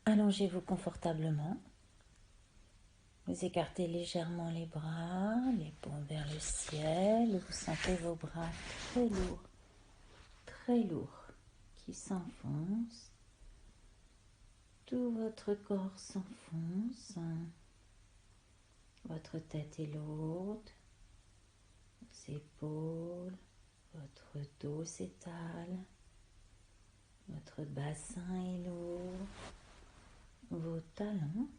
Allongez-vous confortablement. Vous écartez légèrement les bras, les paumes vers le ciel. Vous sentez vos bras très lourds, qui s'enfoncent. Tout votre corps s'enfonce. Votre tête est lourde, vos épaules, votre dos s'étale, votre bassin est lourd, vos talons.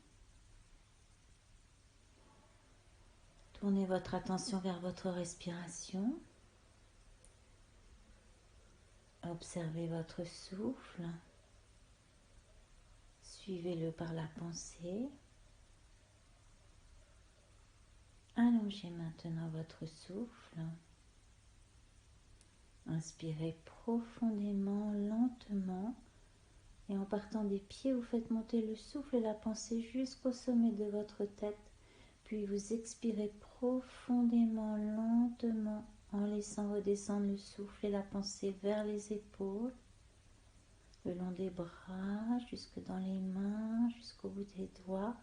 Tournez votre attention vers votre respiration. Observez votre souffle. Suivez-le par la pensée. Allongez maintenant votre souffle. Inspirez profondément, lentement. Et en partant des pieds, vous faites monter le souffle et la pensée jusqu'au sommet de votre tête. Puis vous expirez profondément, lentement, en laissant redescendre le souffle et la pensée vers les épaules, le long des bras, jusque dans les mains, jusqu'au bout des doigts.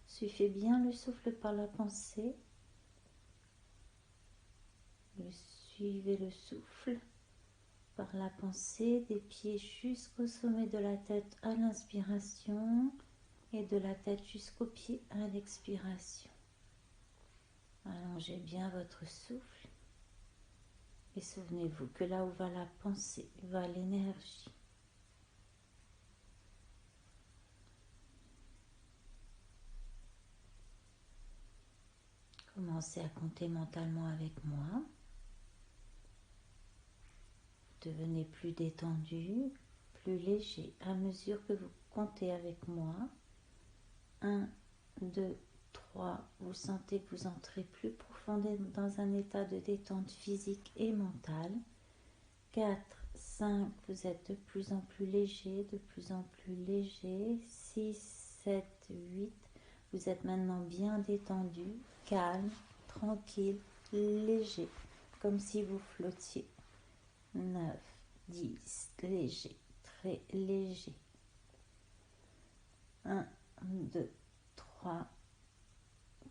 Suivez bien le souffle par la pensée. Suivez le souffle par la pensée des pieds jusqu'au sommet de la tête à l'inspiration et de la tête jusqu'aux pieds à l'expiration. Allongez bien votre souffle et souvenez-vous que là où va la pensée, va l'énergie. Commencez à compter mentalement avec moi. Devenez plus détendu, plus léger à mesure que vous comptez avec moi. 1, 2, 3, vous sentez que vous entrez plus profondément dans un état de détente physique et mentale. 4, 5, vous êtes de plus en plus léger, de plus en plus léger. 6, 7, 8, vous êtes maintenant bien détendu, calme, tranquille, léger, comme si vous flottiez. 9, 10, léger, très léger. 1, 2, 3,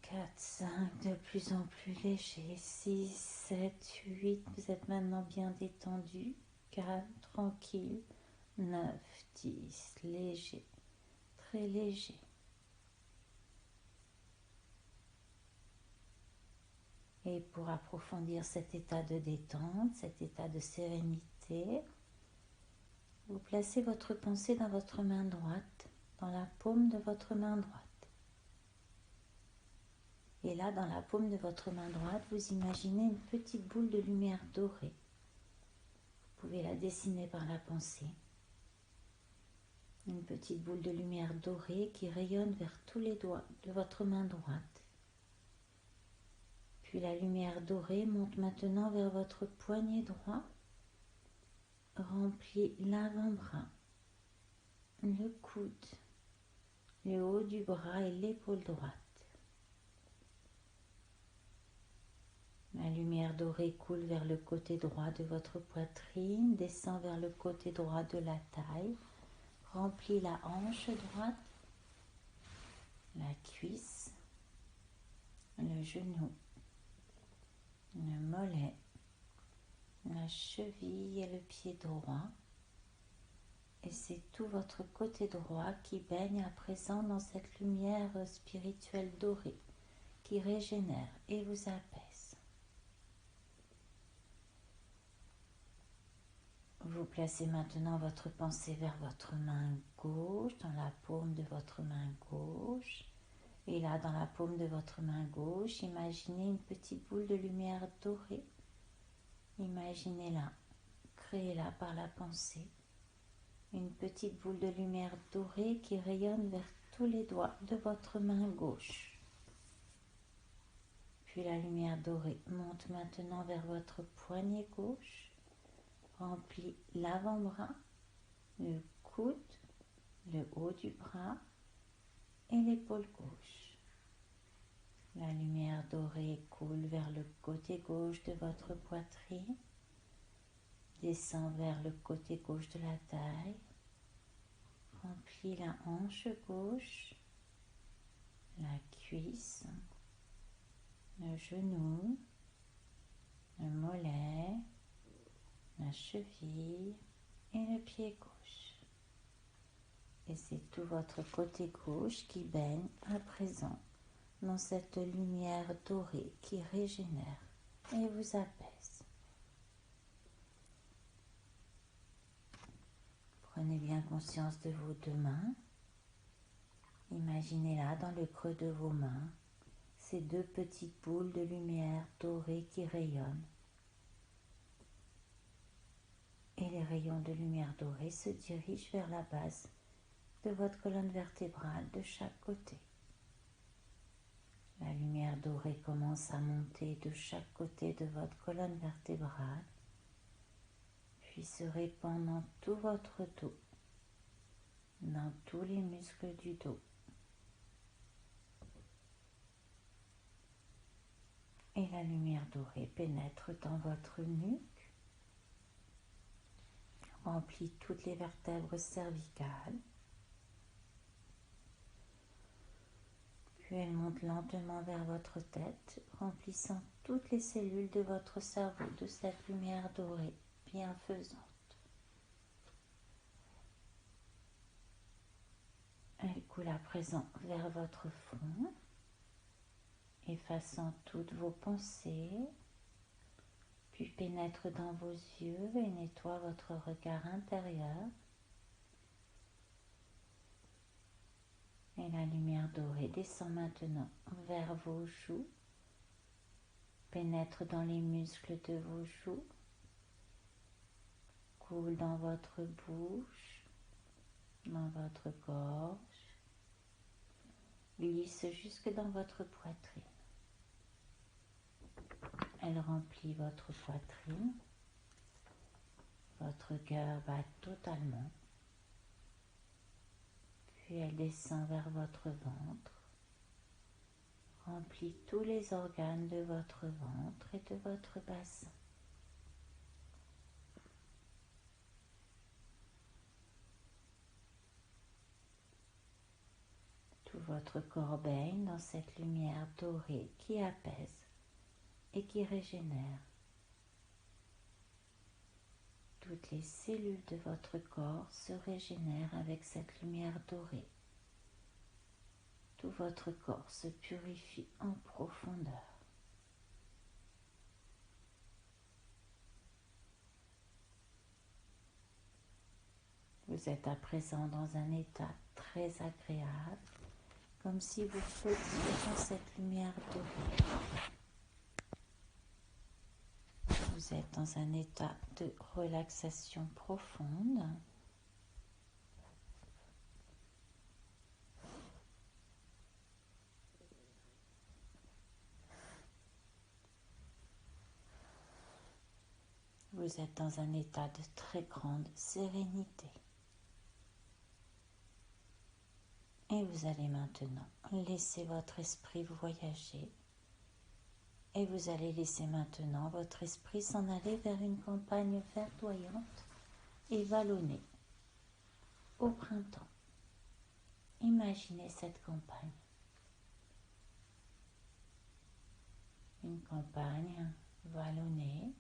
4, 5, de plus en plus léger. 6, 7, 8, vous êtes maintenant bien détendu, calme, tranquille. 9, 10, léger, très léger. Et pour approfondir cet état de détente, cet état de sérénité, vous placez votre pensée dans votre main droite, dans la paume de votre main droite. Et là, dans la paume de votre main droite, vous imaginez une petite boule de lumière dorée. Vous pouvez la dessiner par la pensée. Une petite boule de lumière dorée qui rayonne vers tous les doigts de votre main droite. Puis la lumière dorée monte maintenant vers votre poignet droit, remplit l'avant-bras, le coude, le haut du bras et l'épaule droite. La lumière dorée coule vers le côté droit de votre poitrine, descend vers le côté droit de la taille, remplit la hanche droite, la cuisse, le genou, le mollet, la cheville et le pied droit. Et c'est tout votre côté droit qui baigne à présent dans cette lumière spirituelle dorée qui régénère et vous apaise. Vous placez maintenant votre pensée vers votre main gauche, dans la paume de votre main gauche. Et là, dans la paume de votre main gauche, imaginez une petite boule de lumière dorée. Imaginez-la, créez-la par la pensée. Une petite boule de lumière dorée qui rayonne vers tous les doigts de votre main gauche. Puis la lumière dorée monte maintenant vers votre poignet gauche, remplit l'avant-bras, le coude, le haut du bras et l'épaule gauche. La lumière dorée coule vers le côté gauche de votre poitrine, descend vers le côté gauche de la taille, remplit la hanche gauche, la cuisse, le genou, le mollet, la cheville et le pied gauche. Et c'est tout votre côté gauche qui baigne à présent dans cette lumière dorée qui régénère et vous apaise. Prenez bien conscience de vos deux mains. Imaginez-là dans le creux de vos mains, ces deux petites boules de lumière dorée qui rayonnent. Et les rayons de lumière dorée se dirigent vers la base de votre colonne vertébrale de chaque côté. La lumière dorée commence à monter de chaque côté de votre colonne vertébrale, puis se répand dans tout votre dos, dans tous les muscles du dos. Et la lumière dorée pénètre dans votre nuque, remplit toutes les vertèbres cervicales, puis elle monte lentement vers votre tête, remplissant toutes les cellules de votre cerveau de cette lumière dorée bienfaisante. Elle coule à présent vers votre front, effaçant toutes vos pensées, puis pénètre dans vos yeux et nettoie votre regard intérieur. Et la lumière dorée descend maintenant vers vos joues, pénètre dans les muscles de vos joues, coule dans votre bouche, dans votre gorge, glisse jusque dans votre poitrine. Elle remplit votre poitrine, votre cœur bat totalement, puis elle descend vers votre ventre, remplit tous les organes de votre ventre et de votre bassin. Tout votre corps baigne dans cette lumière dorée qui apaise et qui régénère. Toutes les cellules de votre corps se régénèrent avec cette lumière dorée. Tout votre corps se purifie en profondeur. Vous êtes à présent dans un état très agréable, comme si vous flottiez dans cette lumière dorée. Vous êtes dans un état de relaxation profonde. Vous êtes dans un état de très grande sérénité. Et vous allez maintenant laisser votre esprit voyager. Et vous allez laisser maintenant votre esprit s'en aller vers une campagne verdoyante et vallonnée au printemps. Imaginez cette campagne. Une campagne vallonnée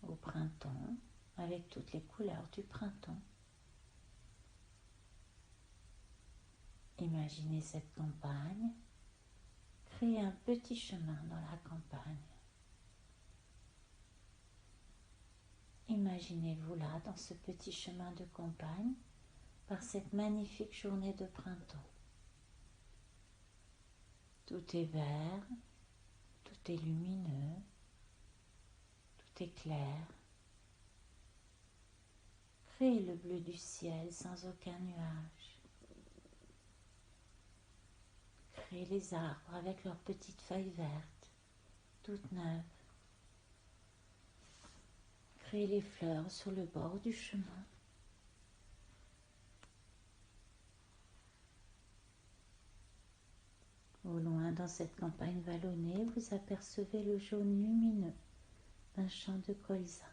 au printemps avec toutes les couleurs du printemps. Imaginez cette campagne, créez un petit chemin dans la campagne. Imaginez-vous là dans ce petit chemin de campagne par cette magnifique journée de printemps. Tout est vert, tout est lumineux, tout est clair. Créez le bleu du ciel sans aucun nuage. Créez les arbres avec leurs petites feuilles vertes, toutes neuves. Créez les fleurs sur le bord du chemin. Au loin, dans cette campagne vallonnée, vous apercevez le jaune lumineux d'un champ de colza.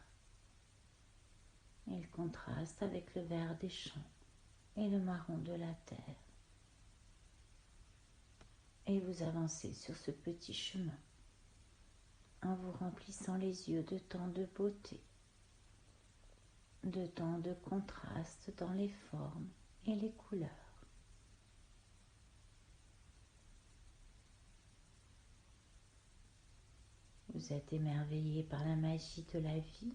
Il contraste avec le vert des champs. et le marron de la terre. Et vous avancez sur ce petit chemin en vous remplissant les yeux de tant de beauté, de tant de contraste dans les formes et les couleurs. Vous êtes émerveillé par la magie de la vie,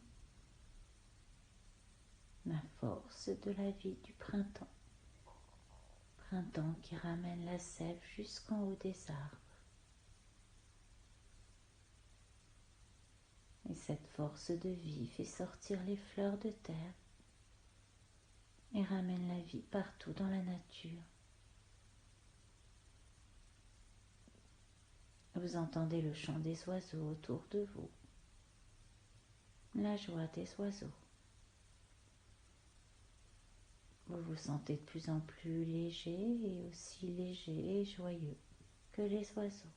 la force de la vie du printemps. Printemps qui ramène la sève jusqu'en haut des arbres. Et cette force de vie fait sortir les fleurs de terre et ramène la vie partout dans la nature. Vous entendez le chant des oiseaux autour de vous, la joie des oiseaux. Vous vous sentez de plus en plus léger et aussi léger et joyeux que les oiseaux.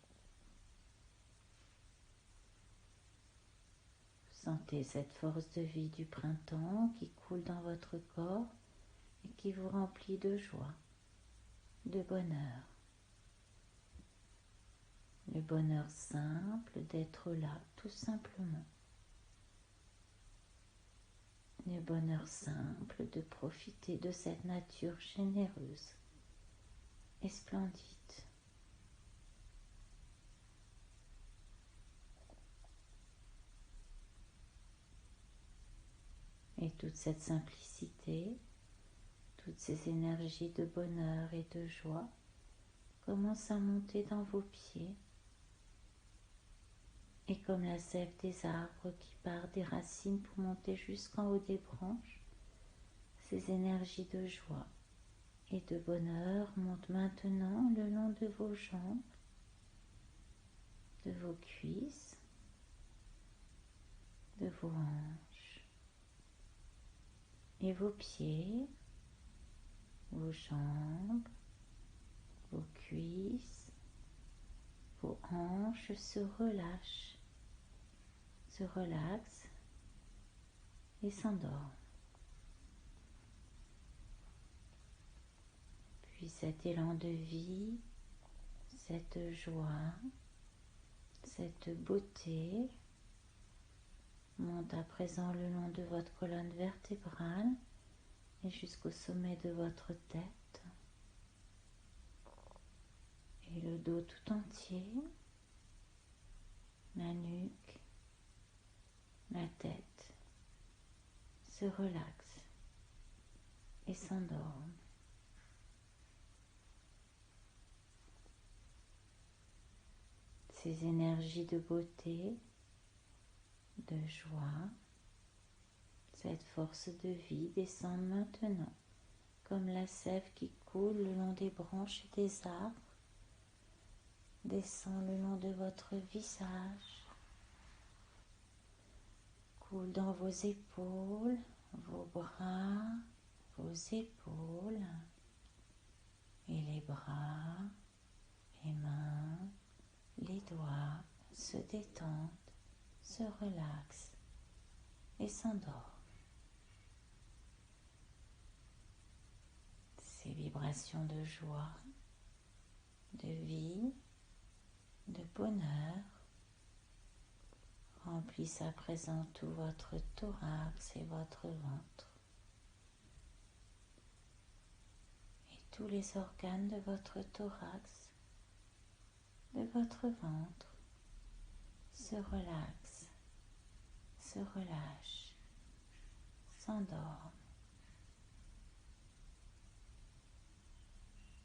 Vous sentez cette force de vie du printemps qui coule dans votre corps et qui vous remplit de joie, de bonheur. Le bonheur simple d'être là, tout simplement. Le bonheur simple de profiter de cette nature généreuse et splendide. Et toute cette simplicité, toutes ces énergies de bonheur et de joie commencent à monter dans vos pieds. Et comme la sève des arbres qui part des racines pour monter jusqu'en haut des branches, ces énergies de joie et de bonheur montent maintenant le long de vos jambes, de vos cuisses, de vos hanches et vos pieds, vos jambes, vos cuisses, vos hanches se relâchent, se relaxent et s'endorment. Puis cet élan de vie, cette joie, cette beauté monte à présent le long de votre colonne vertébrale et jusqu'au sommet de votre tête et le dos tout entier, la nuque, la tête se relaxe et s'endorme. Ces énergies de beauté, de joie, cette force de vie descendent maintenant comme la sève qui coule le long des branches et des arbres, descend le long de votre visage, coule dans vos épaules, vos bras, vos épaules et les bras, les mains, les doigts se détendent, se relaxent et s'endorment. Ces vibrations de joie, de vie, de bonheur remplissent à présent tout votre thorax et votre ventre. Et tous les organes de votre thorax, de votre ventre, se relaxent, se relâchent, s'endorment.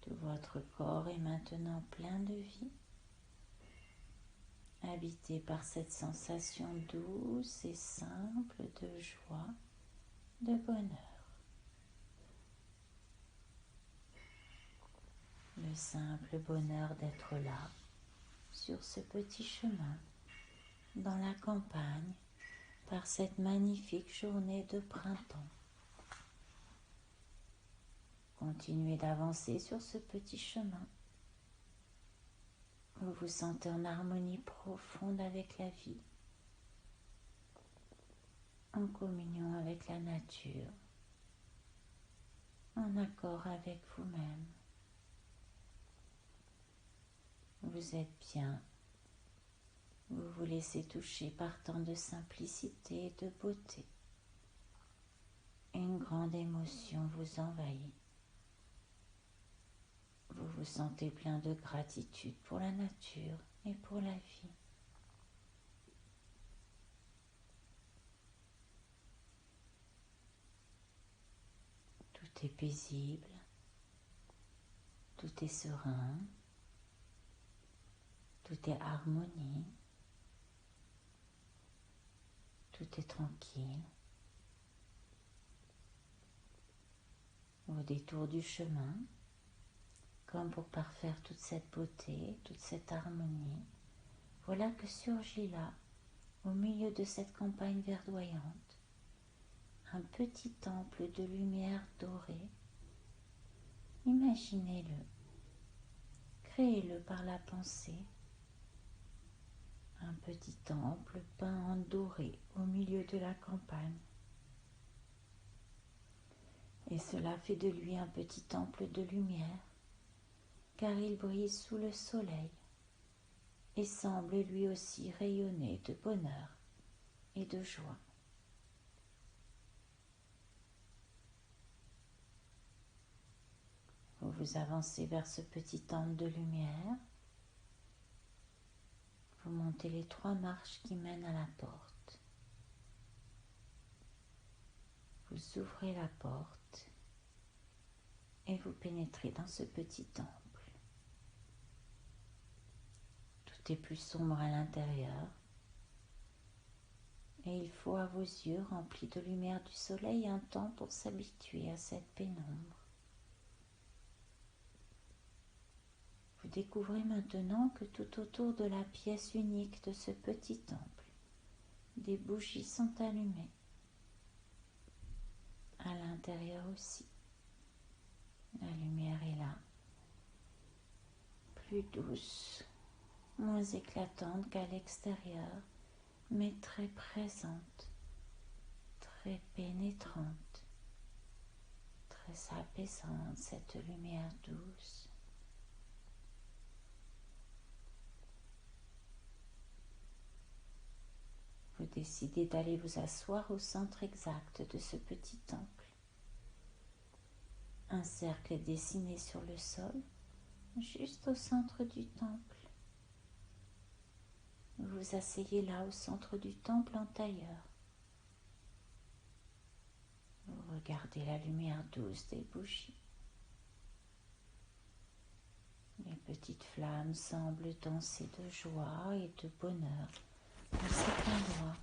Tout votre corps est maintenant plein de vie, habité par cette sensation douce et simple de joie, de bonheur. Le simple bonheur d'être là, sur ce petit chemin, dans la campagne, par cette magnifique journée de printemps. Continuez d'avancer sur ce petit chemin. Vous vous sentez en harmonie profonde avec la vie, en communion avec la nature, en en accord avec vous-même. Vous êtes bien. Vous vous laissez toucher par tant de simplicité et de beauté. Une grande émotion vous envahit. Vous vous sentez plein de gratitude pour la nature et pour la vie. Tout est paisible, tout est serein, tout est harmonie, tout est tranquille. Au détour du chemin, comme pour parfaire toute cette beauté, toute cette harmonie, voilà que surgit là, au milieu de cette campagne verdoyante, un petit temple de lumière dorée. Imaginez-le, créez-le par la pensée, un petit temple peint en doré au milieu de la campagne. Et cela fait de lui un petit temple de lumière, car il brille sous le soleil et semble lui aussi rayonner de bonheur et de joie. Vous vous avancez vers ce petit temple de lumière, vous montez les 3 marches qui mènent à la porte. Vous ouvrez la porte et vous pénétrez dans ce petit temple. Tout est plus sombre à l'intérieur et il faut à vos yeux remplis de lumière du soleil un temps pour s'habituer à cette pénombre. Vous découvrez maintenant que tout autour de la pièce unique de ce petit temple, des bougies sont allumées. À l'intérieur aussi, la lumière est là, plus douce, moins éclatante qu'à l'extérieur, mais très présente, très pénétrante, très apaisante, cette lumière douce. Vous décidez d'aller vous asseoir au centre exact de ce petit temple. Un cercle est dessiné sur le sol, juste au centre du temple. Vous vous asseyez là au centre du temple en tailleur. Vous regardez la lumière douce des bougies. Les petites flammes semblent danser de joie et de bonheur dans cet endroit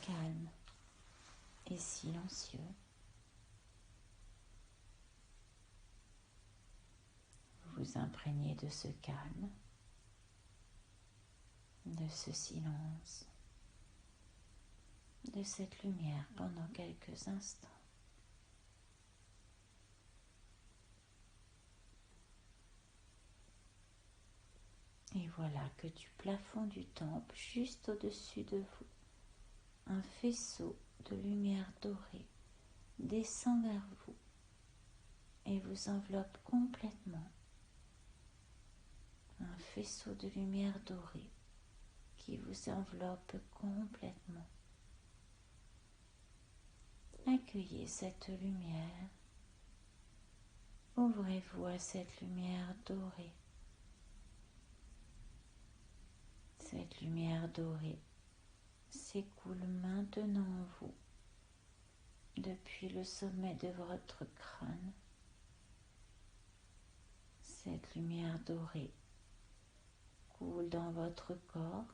calme et silencieux. Vous vous imprégnez de ce calme, de ce silence, de cette lumière pendant quelques instants. Et voilà que du plafond du temple, juste au-dessus de vous, un faisceau de lumière dorée descend vers vous et vous enveloppe complètement. Un faisceau de lumière dorée qui vous enveloppe complètement. Accueillez cette lumière. Ouvrez-vous à cette lumière dorée. Cette lumière dorée s'écoule maintenant en vous, depuis le sommet de votre crâne. Cette lumière dorée coule dans votre corps,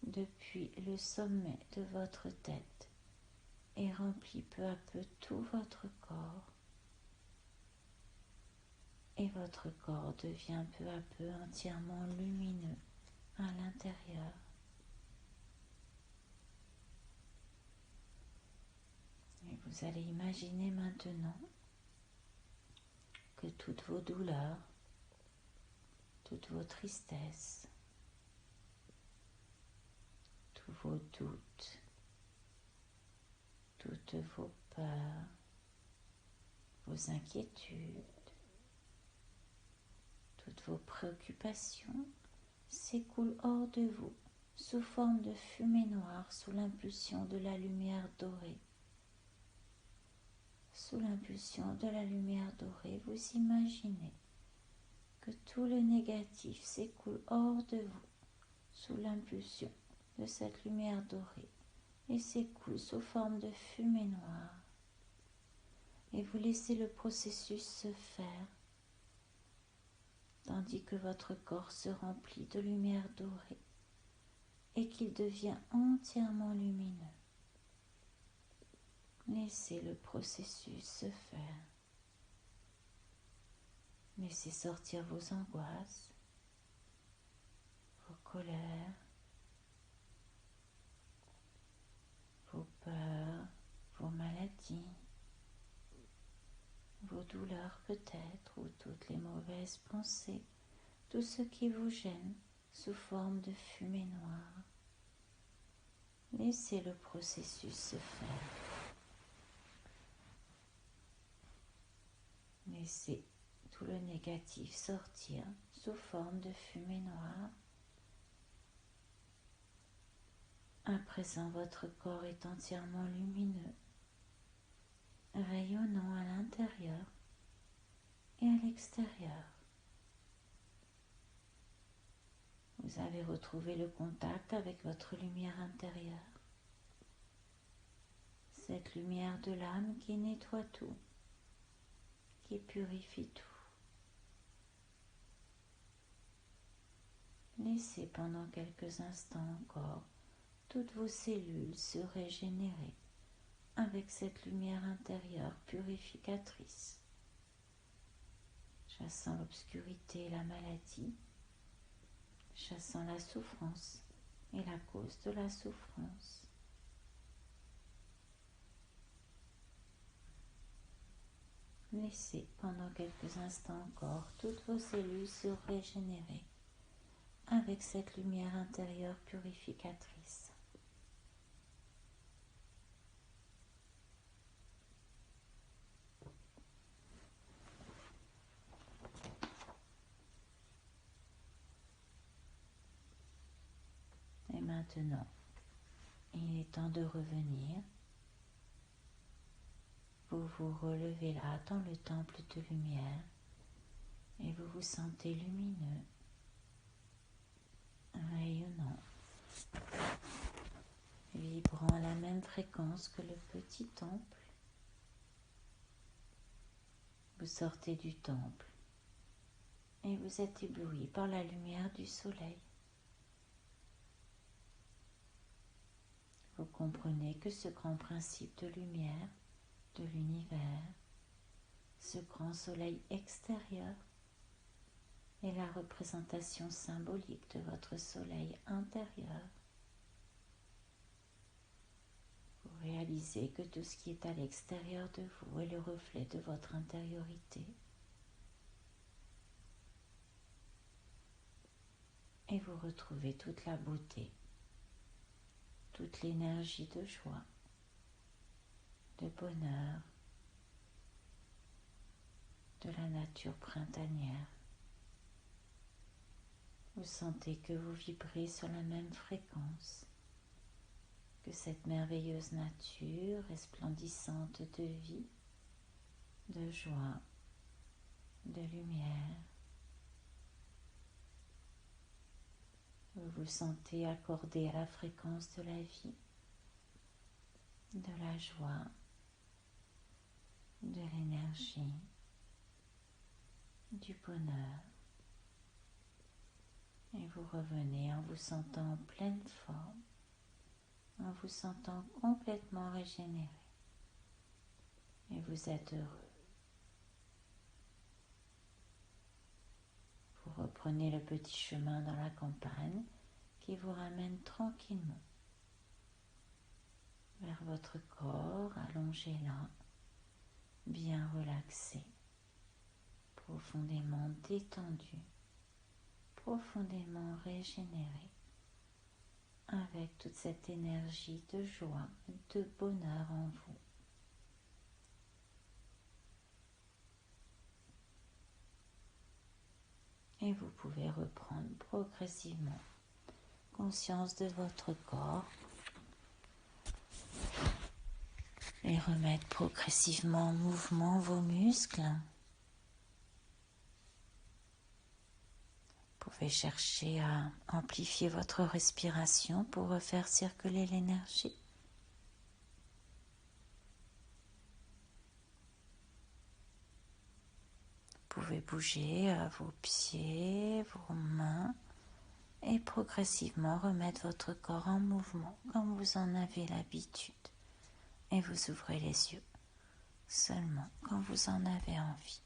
depuis le sommet de votre tête et remplit peu à peu tout votre corps. Et votre corps devient peu à peu entièrement lumineux à l'intérieur. Et vous allez imaginer maintenant que toutes vos douleurs, toutes vos tristesses, tous vos doutes, toutes vos peurs, vos vos inquiétudes, toutes vos préoccupations s'écoulent hors de vous sous forme de fumée noire sous l'impulsion de la lumière dorée. Sous l'impulsion de la lumière dorée, vous imaginez que tout le négatif s'écoule hors de vous sous l'impulsion de cette lumière dorée et s'écoule sous forme de fumée noire. Et vous laissez le processus se faire tandis que votre corps se remplit de lumière dorée et qu'il devient entièrement lumineux. Laissez le processus se faire. Laissez sortir vos angoisses, vos colères, vos peurs, vos maladies, vos douleurs peut-être, ou toutes les mauvaises pensées, tout ce qui vous gêne sous forme de fumée noire. Laissez le processus se faire. Laissez tout le négatif sortir sous forme de fumée noire. À présent, votre corps est entièrement lumineux, rayonnant à l'intérieur et à l'extérieur. Vous avez retrouvé le contact avec votre lumière intérieure, cette lumière de l'âme qui nettoie tout, qui purifie tout. Laissez pendant quelques instants encore toutes vos cellules se régénérer avec cette lumière intérieure purificatrice, chassant l'obscurité et la maladie, chassant la souffrance et la cause de la souffrance. Laissez pendant quelques instants encore toutes vos cellules se régénérer avec cette lumière intérieure purificatrice. Et maintenant, il est temps de revenir. Vous vous relevez là dans le temple de lumière et vous vous sentez lumineux, rayonnant, vibrant à la même fréquence que le petit temple. Vous sortez du temple et vous êtes ébloui par la lumière du soleil. Vous comprenez que ce grand principe de lumière de l'univers, ce grand soleil extérieur, est la représentation symbolique de votre soleil intérieur. Vous réalisez que tout ce qui est à l'extérieur de vous est le reflet de votre intériorité. Et vous retrouvez toute la beauté, toute l'énergie de joie, de bonheur, de la nature printanière. Vous sentez que vous vibrez sur la même fréquence que cette merveilleuse nature resplendissante de vie, de joie, de lumière. Vous vous sentez accordé à la fréquence de la vie, de la joie, de l'énergie, du bonheur. Et vous revenez en vous sentant en pleine forme, en vous sentant complètement régénéré. Et vous êtes heureux. Vous reprenez le petit chemin dans la campagne qui vous ramène tranquillement vers votre corps allongé là, bien relaxé, profondément détendu, profondément régénéré, avec toute cette énergie de joie, de bonheur en vous. Et vous pouvez reprendre progressivement conscience de votre corps et remettre progressivement en mouvement vos muscles. Vous pouvez chercher à amplifier votre respiration pour refaire circuler l'énergie. Vous pouvez bouger vos pieds, vos mains et progressivement remettre votre corps en mouvement comme vous en avez l'habitude. Et vous ouvrez les yeux seulement quand vous en avez envie.